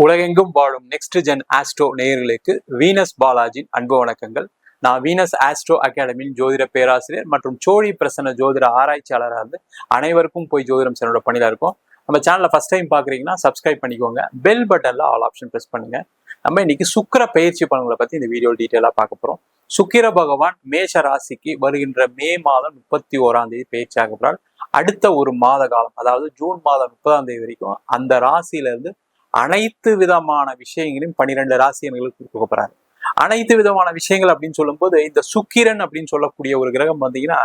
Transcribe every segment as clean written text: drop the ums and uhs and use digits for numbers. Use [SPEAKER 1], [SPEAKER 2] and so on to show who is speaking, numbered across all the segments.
[SPEAKER 1] உலகெங்கும் வாழும் next gen astro நேயர்களுக்கு வீனஸ் பாலாஜின் அன்பு வணக்கங்கள். நான் வீனஸ் ஆஸ்ட்ரோ அகாடமியின் ஜோதிட பேராசிரியர் மற்றும் சோழி பிரசன்ன ஜோதிட ஆராய்ச்சியாளராக இருந்து அனைவருக்கும் போய் ஜோதிடம் சென்னோட பணியில இருக்கும். நம்ம சேனலை ஃபர்ஸ்ட் டைம் பாக்குறீங்கன்னா சப்ஸ்கிரைப் பண்ணிக்கோங்க, பெல் பட்டன்ல ஆல் ஆப்ஷன் பிரஸ் பண்ணுங்க. நம்ம இன்னைக்கு சுக்கிர பயிற்சி பலன்களை பத்தி இந்த வீடியோ டீட்டெயிலா பார்க்க போறோம். சுக்கிர பகவான் மேஷ ராசிக்கு வருகின்ற மே மாதம் 31ஆம் தேதி பயிற்சி ஆக போறார். அடுத்த ஒரு மாத காலம், அதாவது ஜூன் மாதம் 30ஆம் தேதி வரைக்கும் அந்த ராசியில இருந்து அனைத்து விதமான விஷயங்களையும் 12 ராசியர்களுக்கு கொடுக்க போறாரு. அனைத்து விதமான விஷயங்கள் அப்படின்னு சொல்லும் போது இந்த சுக்கிரன் அப்படின்னு சொல்லக்கூடிய ஒரு கிரகம் வந்தீங்கன்னா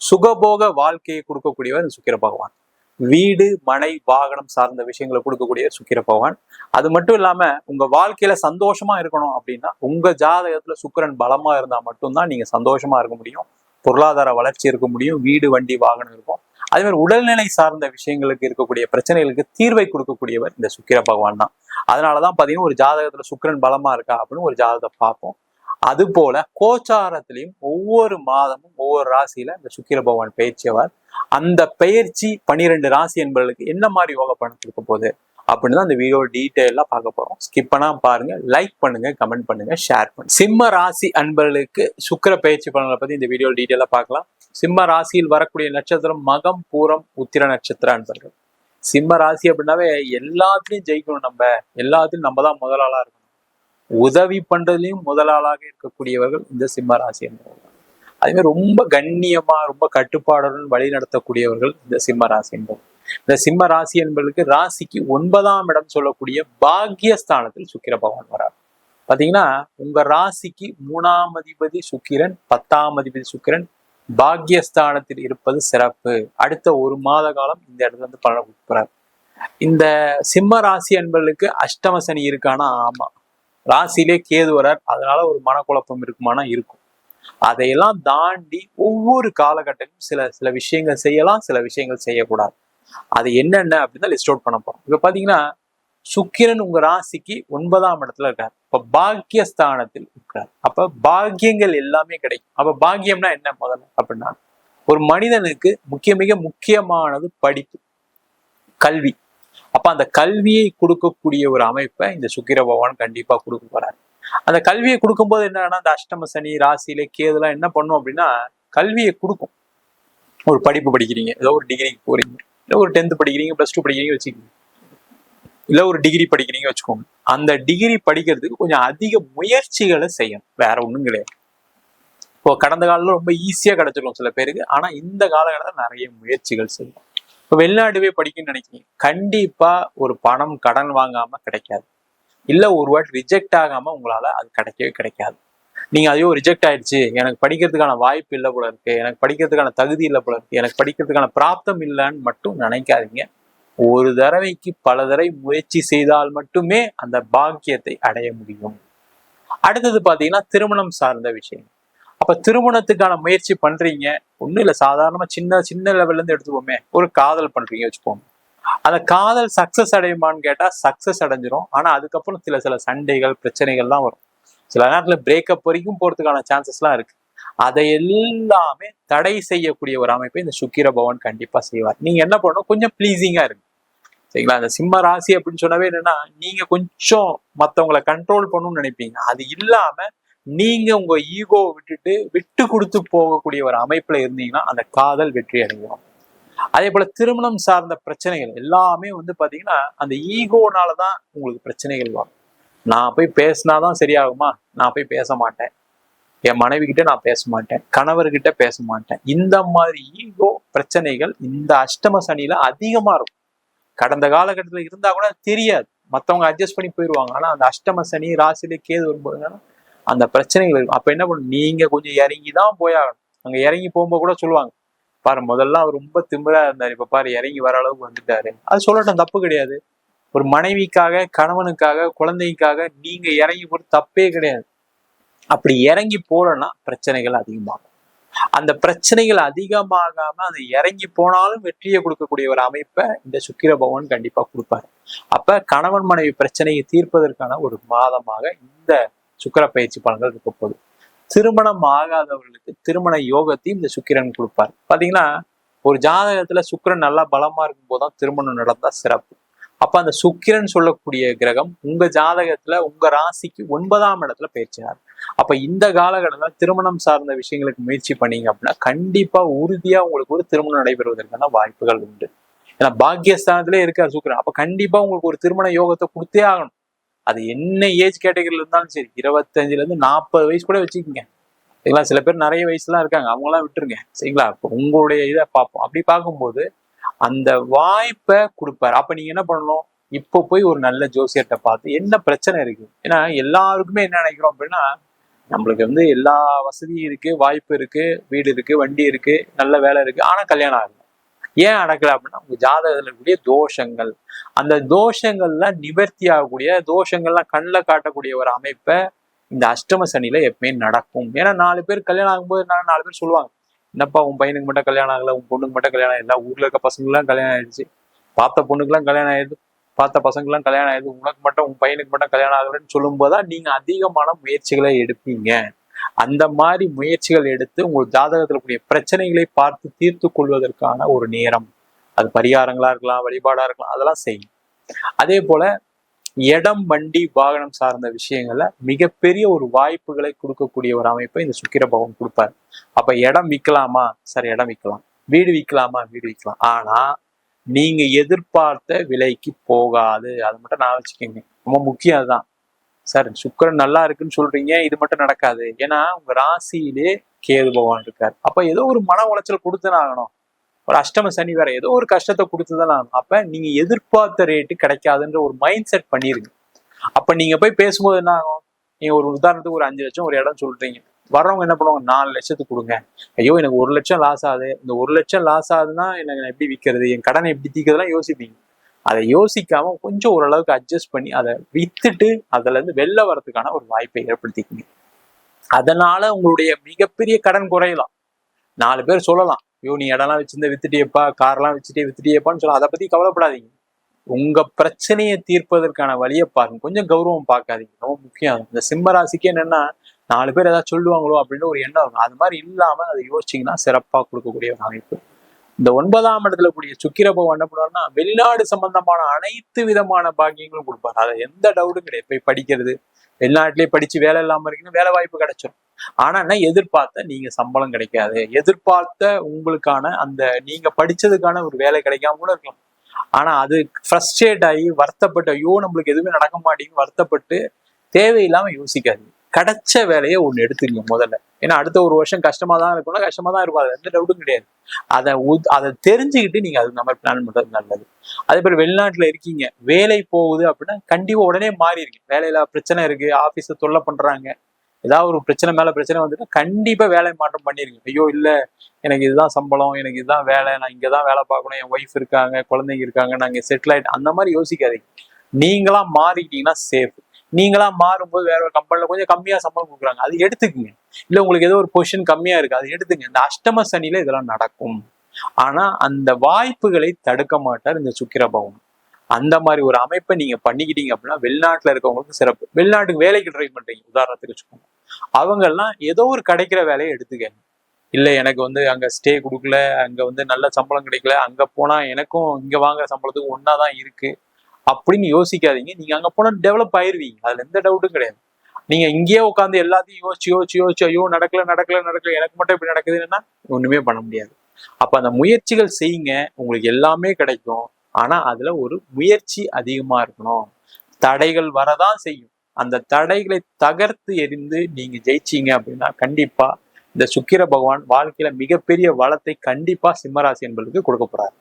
[SPEAKER 1] சுகபோக வாழ்க்கையை கொடுக்கக்கூடியவர் இந்த சுக்கிர பகவான். வீடு மனை வாகனம் சார்ந்த விஷயங்களை கொடுக்கக்கூடிய சுக்கிர பகவான். அது மட்டும் இல்லாம உங்க வாழ்க்கையில சந்தோஷமா இருக்கணும் அப்படின்னா உங்க ஜாதகத்துல சுக்கிரன் பலமா இருந்தா மட்டும்தான் நீங்க சந்தோஷமா இருக்க முடியும், பொருளாதார வளர்ச்சி இருக்க முடியும், வீடு வண்டி வாகனம் இருக்கும். அதே மாதிரி உடல்நிலை சார்ந்த விஷயங்களுக்கு இருக்கக்கூடிய பிரச்சனைகளுக்கு தீர்வை கொடுக்கக்கூடியவர் இந்த சுக்கிர பகவான் தான். அதனாலதான் பாத்தீங்கன்னா ஒரு ஜாதகத்துல சுக்கிரன் பலமா இருக்கா அப்படின்னு ஒரு ஜாதகத்தை பார்ப்போம். அது போல கோச்சாரத்திலையும் ஒவ்வொரு மாதமும் ஒவ்வொரு ராசியில இந்த சுக்கிர பகவான் பயிற்சியவர். அந்த பயிற்சி 12 ராசி என்பவர்களுக்கு என்ன மாதிரி யோக பலன் கொடுக்க போகுது அப்படின்னு தான் இந்த வீடியோ டீட்டெயிலா பார்க்க போறோம். ஸ்கிப் பண்ணாம பாருங்க, லைக் பண்ணுங்க, கமெண்ட் பண்ணுங்க, ஷேர் பண்ணுங்க. சிம்ம ராசி அன்பர்களுக்கு சுக்கிர பயிற்சி பலன்களை பத்தி இந்த வீடியோ டீட்டெயிலா பார்க்கலாம். சிம்ம ராசியில் வரக்கூடிய நட்சத்திரம் மகம் பூரம் உத்திர நட்சத்திர அன்பர்கள். சிம்ம ராசி அப்படின்னாவே எல்லாத்துலயும் ஜெயிக்கணும், நம்ம எல்லாத்துலயும் நம்ம தான் முதலாளா இருக்கணும், உதவி பண்றதுலயும் முதலாளாக இருக்கக்கூடியவர்கள் இந்த சிம்ம ராசி என்பவர்கள். அதே மாதிரி ரொம்ப கண்ணியமா ரொம்ப கட்டுப்பாடுடன் வழி நடத்தக்கூடியவர்கள் இந்த சிம்ம ராசி என்பவர்கள். இந்த சிம்ம ராசி என்பதற்கு ராசிக்கு 9ஆம் இடம் சொல்லக்கூடிய பாக்கியஸ்தானத்தில் சுக்கிர பகவான் வரார். பாத்தீங்கன்னா உங்க ராசிக்கு 3ஆம் அதிபதி சுக்கிரன், 10ஆம் அதிபதி சுக்கிரன் பாக்கியஸ்தானத்தில் இருப்பது சிறப்பு. அடுத்த ஒரு மாத காலம் இந்த இடத்துல இருந்து பலன் கொடுக்கிறார். இந்த சிம்ம ராசி என்பவர்களுக்கு அஷ்டம சனி இருக்கானா? ஆமா. ராசியிலே கேது வரார், அதனால ஒரு மனக்குழப்பம் இருக்குமானா இருக்கும். அதையெல்லாம் தாண்டி ஒவ்வொரு காலகட்டத்திலும் சில விஷயங்கள் செய்யலாம், சில விஷயங்கள் செய்யக்கூடாது. அது என்னென்ன அப்படின்னு லிஸ்ட் அவுட் பண்ண போறோம். இப்ப பாத்தீங்கன்னா சுக்கிரன் உங்க ராசிக்கு 9ஆம் இடத்துல இருக்காரு. இப்ப பாக்கியஸ்தானத்தில் இருக்கிறார். அப்ப பாக்கியங்கள் எல்லாமே கிடைக்கும். அப்ப பாக்கியம்னா என்ன முதல்ல அப்படின்னா ஒரு மனிதனுக்கு மிக முக்கியமானது படிப்பு, கல்வி. அப்ப அந்த கல்வியை கொடுக்கக்கூடிய ஒரு அமைப்பை இந்த சுக்கிர பகவான் கண்டிப்பா கொடுக்க போறாரு. அந்த கல்வியை கொடுக்கும்போது என்னன்னா அந்த அஷ்டம சனி ராசியில கேதுலாம் என்ன பண்ணும் அப்படின்னா கல்வியை கொடுக்கும். ஒரு படிப்பு படிக்கிறீங்க, ஏதோ ஒரு டிகிரிக்கு போறீங்க, இல்லை ஒரு 10th படிக்கிறீங்க, +2 படிக்கிறீங்க வச்சுக்கோங்க, இல்ல ஒரு டிகிரி படிக்கிறீங்க வச்சுக்கோங்க. அந்த டிகிரி படிக்கிறதுக்கு கொஞ்சம் அதிக முயற்சிகளை செய்யணும், வேற ஒண்ணும் கிடையாது. இப்போ கடந்த காலத்துல ரொம்ப ஈஸியா கிடைச்சிடும் சில பேருக்கு, ஆனா இந்த காலகட்டத்தில் நிறைய முயற்சிகள் செய்யணும். இப்போ வெளிநாடுவே படிக்கணும்னு நினைக்கிறீங்க, கண்டிப்பா ஒரு பணம் கடன் வாங்காம கிடைக்காது, இல்ல ஒரு வாட்டி ரிஜெக்ட் ஆகாம உங்களால அது கிடைக்கவே கிடைக்காது. நீங்க அதையோ ரிஜெக்ட் ஆயிடுச்சு, எனக்கு படிக்கிறதுக்கான வாய்ப்பு இல்லை போல இருக்கு, எனக்கு படிக்கிறதுக்கான தகுதி இல்லை போல இருக்கு, எனக்கு படிக்கிறதுக்கான பிராப்தம் இல்லைன்னு மட்டும் நினைக்காதீங்க. ஒரு தடவைக்கு பல தடவை முயற்சி செய்தால் மட்டுமே அந்த பாக்கியத்தை அடைய முடியும். அடுத்தது பாத்தீங்கன்னா திருமணம் சார்ந்த விஷயம். அப்ப திருமணத்துக்கான முயற்சி பண்றீங்க, ஒண்ணும் இல்லை, சாதாரணமா சின்ன லெவல்ல இருந்து எடுத்துப்போமே, ஒரு காதல் பண்றீங்க வச்சுப்போம். அந்த காதல் சக்சஸ் அடையுமான்னு கேட்டா சக்சஸ் அடைஞ்சிரும். ஆனா அதுக்கப்புறம் சில சண்டைகள் பிரச்சனைகள்லாம் வரும். சில நேரத்துல பிரேக்கப் வரைக்கும் போறதுக்கான சான்சஸ்லாம் இருக்கு. அதை எல்லாமே தடை செய்யக்கூடிய ஒரு அமைப்பை இந்த சுக்கிர பகவான் கண்டிப்பா செய்வார். நீங்க என்ன பண்ணணும், கொஞ்சம் பிளீசிங்கா இருக்கு, சரிங்களா? அந்த சிம்ம ராசி அப்படின்னு சொன்னவே என்னன்னா நீங்க கொஞ்சம் மத்தவங்களை கண்ட்ரோல் பண்ணணும்னு நினைப்பீங்க. அது இல்லாம நீங்க உங்க ஈகோவை விட்டு கொடுத்து போகக்கூடிய ஒரு அமைப்புல இருந்தீங்கன்னா அந்த காதல் வெற்றி அடையும். அதே போல திருமணம் சார்ந்த பிரச்சனைகள் எல்லாமே பாத்தீங்கன்னா அந்த ஈகோனாலதான் உங்களுக்கு பிரச்சனைகள் வரும். நான் போய் பேசினாதான் சரியாகுமா, நான் போய் பேச மாட்டேன், என் மனைவி கிட்ட நான் பேச மாட்டேன், கணவர்கிட்ட பேச மாட்டேன். இந்த மாதிரி ஈகோ பிரச்சனைகள் இந்த அஷ்டம சனியில அதிகமா இருக்கும். கடந்த காலகட்டத்துல இருந்தா கூட தெரியாது, மத்தவங்க அட்ஜஸ்ட் பண்ணி போயிடுவாங்க. ஆனா அந்த அஷ்டம சனி ராசியில கேது வரும்போது அந்த பிரச்சனைகள் இருக்கும். அப்ப என்ன பண்ணும், நீங்க கொஞ்சம் இறங்கிதான் போயாகணும். அங்க இறங்கி போகும்போது கூட சொல்லுவாங்க, பாரு முதல்ல அவர் ரொம்ப திமிரா இருந்தாரு, இப்ப பாரு இறங்கி வர அளவுக்கு வந்துட்டாரு. அது சொல்லட்டும், தப்பு கிடையாது. ஒரு மனைவிக்காக, கணவனுக்காக, குழந்தைக்காக நீங்க இறங்கி போறது தப்பே கிடையாது. அப்படி இறங்கி போலன்னா பிரச்சனைகள் அதிகமாகும். அந்த பிரச்சனைகள் அதிகமாகாம அந்த இறங்கி போனாலும் வெற்றியை கொடுக்கக்கூடிய ஒரு அமைப்பை இந்த சுக்கிர பகவான் கண்டிப்பா கொடுப்பாரு. அப்ப கணவன் மனைவி பிரச்சனையை தீர்ப்பதற்கான ஒரு மாதமாக இந்த சுக்கிர பயிற்சி பலன்கள் இருக்க போகுது. திருமணம் ஆகாதவர்களுக்கு திருமண யோகத்தையும் இந்த சுக்கிரன் கொடுப்பாரு. பாத்தீங்கன்னா ஒரு ஜாதகத்துல சுக்கிரன் நல்லா பலமா இருக்கும் போதுதான் திருமணம் நடந்தா சிறப்பு. அப்ப அந்த சுக்கிரன் சொல்லக்கூடிய கிரகம் உங்க ஜாதகத்துல உங்க ராசிக்கு 9ஆம் இடத்துல பயிற்சியார். அப்ப இந்த காலகட்டத்துல திருமணம் சார்ந்த விஷயங்களுக்கு முயற்சி பண்ணீங்க அப்படின்னா கண்டிப்பா உறுதியா உங்களுக்கு ஒரு திருமணம் நடைபெறுவதற்கான வாய்ப்புகள் உண்டு. ஏன்னா பாக்கியஸ்தானத்திலே இருக்கார் சுக்கிரன். அப்ப கண்டிப்பா உங்களுக்கு ஒரு திருமண யோகத்தை கொடுத்தே ஆகணும். அது என்ன ஏஜ் கேட்டகரியில இருந்தாலும் சரி, 25ல இருந்து 40 வயசு கூட வச்சுக்கோங்க. சரிங்களா? சில பேர் நிறைய வயசுலாம் இருக்காங்க, அவங்களாம் விட்டுருங்க. சரிங்களா? இப்போ உங்களுடைய இதை பார்ப்போம். அப்படி பார்க்கும்போது அந்த வாய்ப்பை கொடுப்பாரு. அப்ப நீங்க என்ன பண்ணணும்? இப்போ போய் ஒரு நல்ல ஜோசியர்கிட்ட பார்த்து என்ன பிரச்சனை இருக்கு. ஏன்னா எல்லாருக்குமே என்ன நினைக்கிறோம் அப்படின்னா, நம்மளுக்கு வந்து எல்லா வசதியும் இருக்கு, வாய்ப்பு இருக்கு, வீடு இருக்கு, வண்டி இருக்கு, நல்ல வேலை இருக்கு, ஆனா கல்யாணம் ஆகல. ஏன் நடக்கல அப்படின்னா உங்க ஜாதகத்துல இருக்கக்கூடிய தோஷங்கள், அந்த தோஷங்கள்லாம் நிவர்த்தி ஆகக்கூடிய, தோஷங்கள்லாம் கண்ணில் காட்டக்கூடிய ஒரு அமைப்பை இந்த அஷ்டம சனியில எப்பவுமே நடக்கும். ஏன்னா 4 பேர் கல்யாணம் ஆகும்போது 4 பேர் சொல்லுவாங்க, என்னப்பா உன் பையனுக்கு மட்டும் கல்யாணம் ஆகல, உன் பொண்ணுக்கு மட்டும் கல்யாணம் ஆயிடுச்சு, ஊர்ல இருக்க பசங்களாம் கல்யாணம் ஆயிடுச்சு, பார்த்த பொண்ணுக்கெல்லாம் கல்யாணம் ஆயிடுது, பார்த்த பசங்கெல்லாம் கல்யாணம் ஆயிடுது, உனக்கு மட்டும் உன் பையனுக்கு மட்டும் கல்யாணம் ஆகலன்னு சொல்லும் போதுதான் நீங்க அதிகமான முயற்சிகளை எடுப்பீங்க. அந்த மாதிரி முயற்சிகள் எடுத்து உங்கள் ஜாதகத்துல கூடிய பிரச்சனைகளை பார்த்து தீர்த்து கொள்வதற்கான ஒரு நேரம். அது பரிகாரங்களா இருக்கலாம், வழிபாடா இருக்கலாம், அதெல்லாம் செய்யும். அதே போல இடம், வண்டி, வாகனம் சார்ந்த விஷயங்கள்ல மிகப்பெரிய ஒரு வாய்ப்புகளை கொடுக்கக்கூடிய ஒரு அமைப்பை இந்த சுக்கிர பகவான் கொடுப்பாரு. அப்ப இடம் விற்கலாமா? சார் இடம் விற்கலாம். வீடு விற்கலாமா? வீடு விற்கலாம். ஆனா நீங்க எதிர்பார்த்த விலைக்கு போகாது. அதை மட்டும் நான் வச்சுக்கோங்க. ரொம்ப முக்கியம் அதுதான். சார் சுக்கிரன் நல்லா இருக்குன்னு சொல்றீங்க, இது மட்டும் நடக்காது. ஏன்னா உங்க ராசியிலே கேது பகவான் இருக்காரு. அப்ப ஏதோ ஒரு மன உளைச்சல் கொடுத்துதான் ஆகணும். ஒரு அஷ்டம சனி வேற, ஏதோ ஒரு கஷ்டத்தை கொடுத்துதான் ஆகணும். அப்ப நீங்க எதிர்பார்த்த ரேட்டு கிடைக்காதுன்ற ஒரு மைண்ட் செட் பண்ணிருங்க. அப்ப நீங்க போய் பேசும்போது என்ன ஆகும்? நீங்க ஒரு உதாரணத்துக்கு ஒரு 5 லட்சம் ஒரு இடம் சொல்றீங்க, வர்றவங்க என்ன பண்ணுவாங்க? 4 லட்சத்துக்கு கொடுங்க. ஐயோ எனக்கு 1 லட்சம் லாஸ் ஆகுது, இந்த 1 லட்சம் லாஸ் ஆகுதுன்னா எனக்கு எப்படி விற்கிறது, என் கடனை எப்படி தீர்க்கிறதுலாம் யோசிப்பீங்க. அதை யோசிக்காம கொஞ்சம் ஓரளவுக்கு அட்ஜஸ்ட் பண்ணி அதை வித்துட்டு அதுல இருந்து வெளில வர்றதுக்கான ஒரு வாய்ப்பை ஏற்படுத்திக்கங்க. அதனால உங்களுடைய மிகப்பெரிய கடன் குறையலாம். 4 பேர் சொல்லலாம், ஐயோ நீ இடம்லாம் வச்சிருந்த வித்துட்டியப்பா, கார்லாம் வித்துட்டியப்பான்னு சொல்லலாம். அதை பத்தி கவலைப்படாதீங்க. உங்க பிரச்சனையை தீர்ப்பதற்கான வழியை பாருங்க. கொஞ்சம் கௌரவம் பார்க்காதீங்க, ரொம்ப முக்கியம். இந்த சிம்ம ராசிக்கு என்னன்னா 4 பேர் ஏதாவது சொல்லுவாங்களோ அப்படின்னு ஒரு எண்ணம் இருக்கும். அது மாதிரி இல்லாம அதை யோசிச்சீங்கன்னா சிறப்பா கொடுக்கக்கூடிய ஒரு அமைப்பு. இந்த 9ஆம் இடத்துல கூடிய சுக்கிர பகவான் என்ன பண்ணுவாருன்னா வெளிநாடு சம்பந்தமான அனைத்து விதமான பாக்கியங்களும் கொடுப்பாரு. அதை எந்த டவுட்டும் கிடையாது. போய் படிக்கிறது, வெளிநாட்டிலேயே படிச்சு வேலை இல்லாம இருக்கீங்கன்னா வேலை வாய்ப்பு கிடைச்சிடும். ஆனா என்ன, எதிர்பார்த்த நீங்க சம்பளம் கிடைக்காது, எதிர்பார்த்த உங்களுக்கான அந்த நீங்க படிச்சதுக்கான ஒரு வேலை கிடைக்காம கூட இருக்கலாம். ஆனா அது ஃப்ரஸ்ட்ரேட் ஆகி வருத்தப்பட்டு, ஐயோ நம்மளுக்கு எதுவுமே நடக்க மாட்டேங்குன்னு வருத்தப்பட்டு தேவையில்லாம யோசிக்காது. கிடைச்ச வேலையை ஒண்ணு எடுத்துக்கங்க முதல்ல. ஏன்னா அடுத்த ஒரு வருஷம் கஷ்டமா தான் இருக்கும்னா கஷ்டமா தான் இருக்கும், அது எந்த டவுட்டும் கிடையாது. அதை தெரிஞ்சுக்கிட்டு நீங்க அது நம்ம பிளான் பண்றது நல்லது. அதே மாதிரி வெளிநாட்டுல இருக்கீங்க, வேலை போகுது அப்படின்னா கண்டிப்பா உடனே மாறிடுங்க. வேலையில பிரச்சனை இருக்கு, ஆபீஸ தொல்லை பண்றாங்க, ஏதாவது ஒரு பிரச்சனை மேல பிரச்சனை வந்துட்டு கண்டிப்பா வேலை மாற்றம் பண்ணிருங்க. ஐயோ இல்ல எனக்கு இதுதான் சம்பளம், எனக்கு இதுதான் வேலை, நான் இங்கதான் வேலை பார்க்கணும், என் ஒய்ஃப் இருக்காங்க, குழந்தைங்க இருக்காங்க, நான் இங்க செட்டில் ஆயிட்டேன், அந்த மாதிரி யோசிக்காதீங்க. நீங்களா மாறிட்டீங்கன்னா சேஃப். நீங்களா மாறும்போது வேற ஒரு கம்பெனில கொஞ்சம் கம்மியா சம்பளம் கொடுக்குறாங்க, அது எடுத்துக்குங்க. இல்ல உங்களுக்கு ஏதோ ஒரு பொசிஷன் கம்மியா இருக்கு, அது எடுத்துங்க. இந்த அஷ்டம சனியில இதெல்லாம் நடக்கும். ஆனா அந்த வாய்ப்புகளை தடுக்க மாட்டார் இந்த சுக்கிர பகவான். அந்த மாதிரி ஒரு அமைப்பை நீங்க பண்ணிக்கிட்டீங்க அப்படின்னா வெளிநாட்டுல இருக்கவங்களுக்கு சிறப்பு. வெளிநாட்டுக்கு வேலைக்கு ட்ரை பண்றீங்க உதாரணத்துக்கு வச்சுக்கோங்க, அவங்க எல்லாம் ஏதோ ஒரு கிடைக்கிற வேலையை எடுத்துக்கங்க. இல்ல எனக்கு வந்து அங்க ஸ்டே கொடுக்கல, அங்க வந்து நல்ல சம்பளம் கிடைக்கல, அங்க போனா எனக்கும் இங்க வாங்குற சம்பளத்துக்கு ஒன்னாதான் இருக்கு அப்படின்னு யோசிக்காதீங்க. நீங்க அங்க போனா டெவலப் ஆயிருவீங்க, அதுல எந்த டவுட்டும் கிடையாது. நீங்க இங்கேயே உட்காந்து எல்லாத்தையும் யோசிச்சு ஐயோ நடக்கல எனக்கு மட்டும் இப்படி நடக்குதுன்னா ஒண்ணுமே பண்ண முடியாது. அப்ப அந்த முயற்சிகள் செய்யுங்க, உங்களுக்கு எல்லாமே கிடைக்கும். ஆனா அதுல ஒரு முயற்சி அதிகமா இருக்கணும். தடைகள் வரதான் செய்யும், அந்த தடைகளை தகர்த்து எறிந்து நீங்க ஜெயிச்சீங்க அப்படின்னா கண்டிப்பா இந்த சுக்கிர பகவான் வாழ்க்கையில மிகப்பெரிய வளத்தை கண்டிப்பா சிம்மராசி என்பதற்கு கொடுக்க போறாரு.